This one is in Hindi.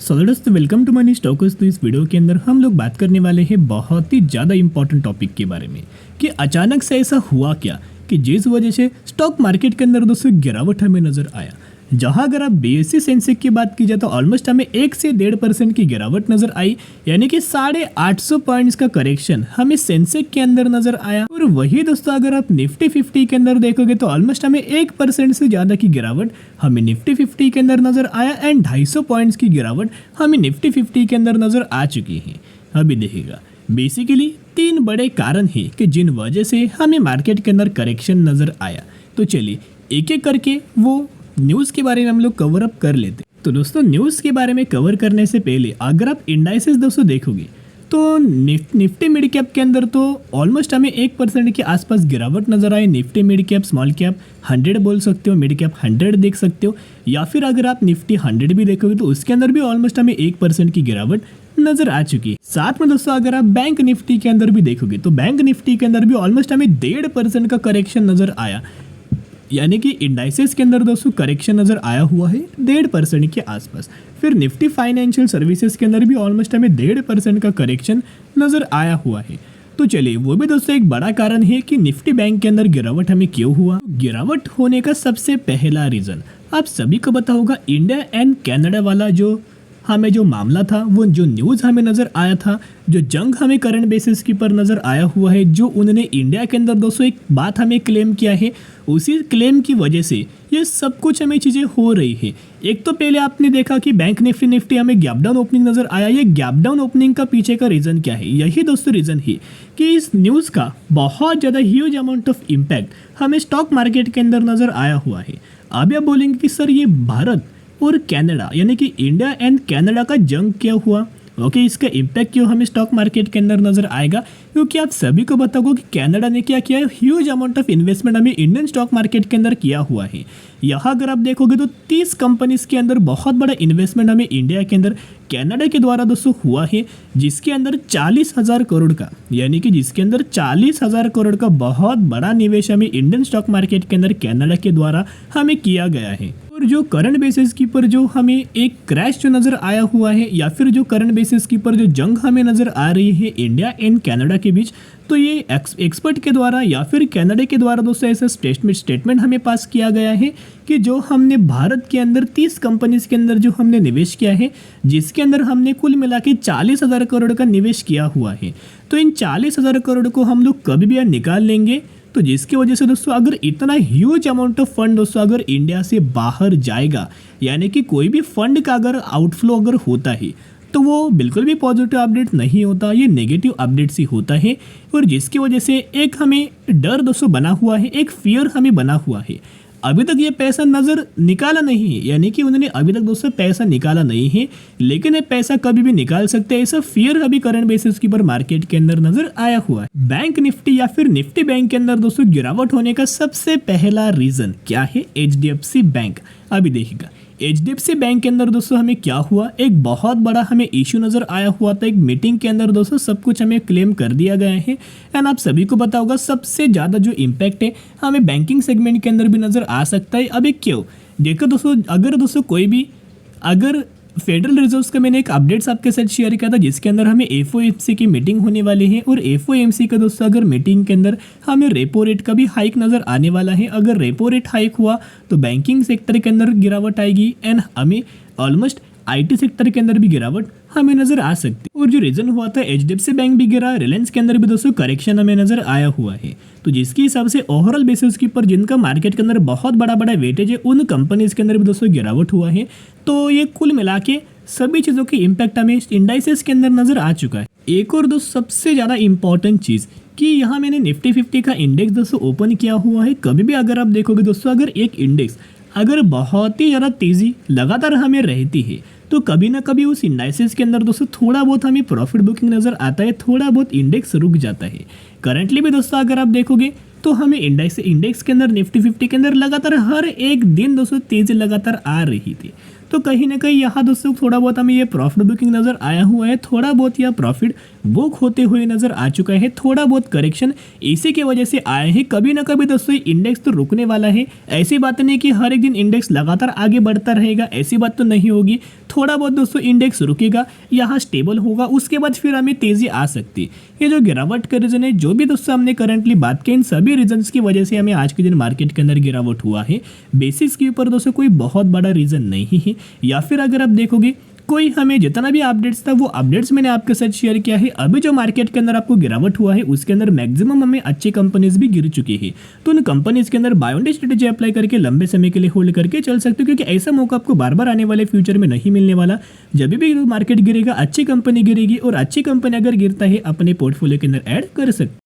दोस्तों वेलकम टू मनी स्टॉक्स। तो इस वीडियो के अंदर हम लोग बात करने वाले हैं बहुत ही ज़्यादा इंपॉर्टेंट टॉपिक के बारे में कि अचानक से ऐसा हुआ क्या कि जिस वजह से स्टॉक मार्केट के अंदर दोस्तों गिरावट हमें नजर आया। जहां अगर आप बीएसई सेंसेक्स की बात की जाए तो ऑलमोस्ट हमें 1 से 1.5% की गिरावट नजर आई, यानी कि 850 पॉइंट्स का करेक्शन हमें सेंसेक्स के अंदर नजर आया। और वही दोस्तों अगर आप निफ्टी 50 के अंदर देखोगे तो ऑलमोस्ट हमें 1% से ज़्यादा की गिरावट हमें निफ्टी 50 के अंदर नजर आया एंड 250 पॉइंट्स की गिरावट हमें निफ्टी 50 के अंदर नजर आ चुकी है। अभी देखिएगा बेसिकली 3 बड़े कारण हैं कि जिन वजह से हमें मार्केट के अंदर करेक्शन नजर आया। तो चलिए एक एक करके वो न्यूज़ के बारे में हम लोग कवर अप कर लेते। तो दोस्तों न्यूज़ के बारे में कवर करने से पहले अगर आप इंडाइसेस दोस्तों देखोगे तो निफ्टी मिड कैप के अंदर तो ऑलमोस्ट हमें 1% के आसपास गिरावट नजर आई। Nifty mid cap small cap 100 बोल सकते हो, मिड कैप 100 देख सकते हो, या फिर अगर आप निफ्टी 100 भी देखोगे तो उसके अंदर भी ऑलमोस्ट हमें 1% की गिरावट नजर आ चुकी है। साथ में दोस्तों अगर आप बैंक निफ्टी के अंदर भी देखोगे तो बैंक निफ्टी के अंदर भी ऑलमोस्ट हमें 1.5% का करेक्शन नजर आया, यानी कि इंडाइसेस के अंदर दोस्तों करेक्शन नजर आया हुआ है 1.5% के आसपास। फिर निफ्टी फाइनेंशियल सर्विसेज के अंदर भी ऑलमोस्ट हमें 1.5% का करेक्शन नजर आया हुआ है। तो चलिए वो भी दोस्तों एक बड़ा कारण है कि निफ्टी बैंक के अंदर गिरावट हमें क्यों हुआ। गिरावट होने का सबसे पहला रीजन आप सभी को पता होगा, इंडिया एंड कनाडा वाला जो मामला था, वो जो न्यूज़ हमें नज़र आया था, जो जंग हमें करंट बेसिस के पर नज़र आया हुआ है, जो उन्होंने इंडिया के अंदर दोस्तों एक बात हमें क्लेम किया है, उसी क्लेम की वजह से ये सब कुछ हमें चीज़ें हो रही है। एक तो पहले आपने देखा कि बैंक निफ्टी हमें गैप डाउन ओपनिंग नज़र आया। ये गैप डाउन ओपनिंग का पीछे का रीज़न क्या है? यही दोस्तों रीज़न है कि इस न्यूज़ का बहुत ज़्यादा ह्यूज अमाउंट ऑफ इम्पैक्ट हमें स्टॉक मार्केट के अंदर नज़र आया हुआ है। अभी आप बोलेंगे कि सर ये भारत और कनाडा यानी कि इंडिया एंड कनाडा का जंग क्या हुआ, ओके इसका इम्पैक्ट क्यों हमें स्टॉक मार्केट के अंदर नजर आएगा? क्योंकि आप सभी को पता होगा कि कनाडा ने क्या किया है, ह्यूज अमाउंट ऑफ इन्वेस्टमेंट हमें इंडियन स्टॉक मार्केट के अंदर किया हुआ है। यहाँ अगर आप देखोगे तो 30 कंपनीज के अंदर बहुत बड़ा इन्वेस्टमेंट हमें इंडिया के अंदर कनाडा के द्वारा दोस्तों हुआ है, जिसके अंदर 40,000 करोड़ का, यानी कि जिसके अंदर 40,000 करोड़ का बहुत बड़ा निवेश हमें इंडियन स्टॉक मार्केट के अंदर कनाडा के द्वारा हमें किया गया है। और जो करंट बेसिस की पर जो हमें एक क्रैश जो नज़र आया हुआ है, या फिर जो करंट बेसिस की पर जो जंग हमें नज़र आ रही है इंडिया एंड कनाडा के बीच, तो ये एक्सपर्ट के द्वारा या फिर कनाडा के द्वारा दोस्तों ऐसा स्टेटमेंट हमें पास किया गया है कि जो हमने भारत के अंदर 30 कंपनीज के अंदर जो हमने निवेश किया है, जिसके अंदर हमने कुल मिला के 40,000 करोड़ का निवेश किया हुआ है, तो इन 40,000 करोड़ को हम लोग कभी भी निकाल लेंगे। तो जिसकी वजह से दोस्तों अगर इतना ह्यूज अमाउंट ऑफ फंड दोस्तों अगर इंडिया से बाहर जाएगा, यानी कि कोई भी फंड का अगर आउटफ्लो अगर होता है तो वो बिल्कुल भी पॉजिटिव अपडेट नहीं होता, ये नेगेटिव अपडेट ही होता है। और जिसकी वजह से एक हमें डर दोस्तों बना हुआ है, एक फियर हमें बना हुआ है। अभी तक ये पैसा नज़र निकाला नहीं है, यानी कि उन्होंने अभी तक दोस्तों पैसा निकाला नहीं है, लेकिन ये पैसा कभी भी निकाल सकते हैं, ऐसा फियर अभी करंट बेसिस के ऊपर मार्केट के अंदर नजर आया हुआ है। बैंक निफ्टी या फिर निफ्टी बैंक के अंदर दोस्तों गिरावट होने का सबसे पहला रीजन क्या है? HDFC bank. अभी देखिएगा एचडीएफसी बैंक के अंदर दोस्तों हमें क्या हुआ, एक बहुत बड़ा हमें इशू नजर आया हुआ था। एक मीटिंग के अंदर दोस्तों सब कुछ हमें क्लेम कर दिया गया है एंड आप सभी को पता होगा सबसे ज़्यादा जो इम्पैक्ट है हमें बैंकिंग सेगमेंट के अंदर भी नजर आ सकता है। अभी क्यों देखो दोस्तों, अगर दोस्तों कोई भी अगर फेडरल रिजर्व का मैंने एक अपडेट्स आपके साथ शेयर किया था, जिसके अंदर हमें एफओएमसी की मीटिंग होने वाली है, और एफओएमसी का दोस्तों अगर मीटिंग के अंदर हमें रेपो रेट का भी हाइक नज़र आने वाला है। अगर रेपो रेट हाइक हुआ तो बैंकिंग सेक्टर के अंदर गिरावट आएगी एंड हमें ऑलमोस्ट आईटी सेक्टर के अंदर भी गिरावट हमें नजर आ सकती है। और जो रीजन हुआ था एचडीएफसी बैंक भी गिरा, रिलायंस के अंदर भी दोस्तों करेक्शन हमें नजर आया हुआ है। तो जिसके हिसाब से ओवरऑल बेसिस के ऊपर जिनका मार्केट के अंदर बहुत बड़ा बड़ा वेटेज है, उन कंपनीज के अंदर भी दोस्तों गिरावट हुआ है। तो ये कुल मिला के सभी चीज़ों की इम्पैक्ट हमें इंडाइसेस के अंदर नजर आ चुका है। एक और दोस्तों सबसे ज़्यादा इंपॉर्टेंट चीज़ कि यहाँ मैंने निफ्टी 50 का इंडेक्स दोस्तों ओपन किया हुआ है। कभी भी अगर आप देखोगे दोस्तों, अगर एक इंडेक्स अगर बहुत ही ज़्यादा तेज़ी लगातार हमें रहती है तो कभी ना कभी उस इंडाइसेस के अंदर दोस्तों थोड़ा बहुत हमें प्रॉफिट बुकिंग नज़र आता है, थोड़ा बहुत इंडेक्स रुक जाता है। करंटली भी दोस्तों अगर आप देखोगे तो हमें इंडेक्स के अंदर निफ्टी 50 के अंदर लगातार हर एक दिन दोस्तों तेज़ी लगातार आ रही थी। तो कहीं ना कहीं यहाँ दोस्तों थोड़ा बहुत हमें ये प्रॉफिट बुकिंग नज़र आया हुआ है, थोड़ा बहुत यह प्रॉफिट बुक होते हुए नज़र आ चुका है, थोड़ा बहुत करेक्शन इसी की वजह से आए हैं। कभी ना कभी दोस्तों इंडेक्स तो रुकने वाला है, ऐसी बात नहीं कि हर एक दिन इंडेक्स लगातार आगे बढ़ता रहेगा, ऐसी बात तो नहीं होगी। थोड़ा बहुत दोस्तों इंडेक्स रुकेगा, यहाँ स्टेबल होगा, उसके बाद फिर हमें तेज़ी आ सकती है। ये जो गिरावट का रीज़न है, जो भी दोस्तों हमने करंटली बात की, इन सभी रीजंस की वजह से हमें आज के दिन मार्केट के अंदर गिरावट हुआ है। बेसिस के ऊपर दोस्तों कोई बहुत बड़ा रीज़न नहीं है, या फिर अगर आप देखोगे कोई हमें जितना भी अपडेट्स था वो अपडेट्स मैंने आपके साथ शेयर किया है। अभी जो मार्केट के अंदर आपको गिरावट हुआ है उसके अंदर मैक्सिमम हमें अच्छी कंपनीज भी गिर चुकी है, तो उन कंपनीज के अंदर buy on day strategy apply करके लंबे समय के लिए होल्ड करके चल सकते हो, क्योंकि ऐसा मौका आपको बार बार आने वाले फ्यूचर में नहीं मिलने वाला। जब भी मार्केट गिरेगा अच्छी कंपनी गिरेगी, और अच्छी कंपनी अगर गिरता है अपने पोर्टफोलियो के अंदर ऐड कर सकते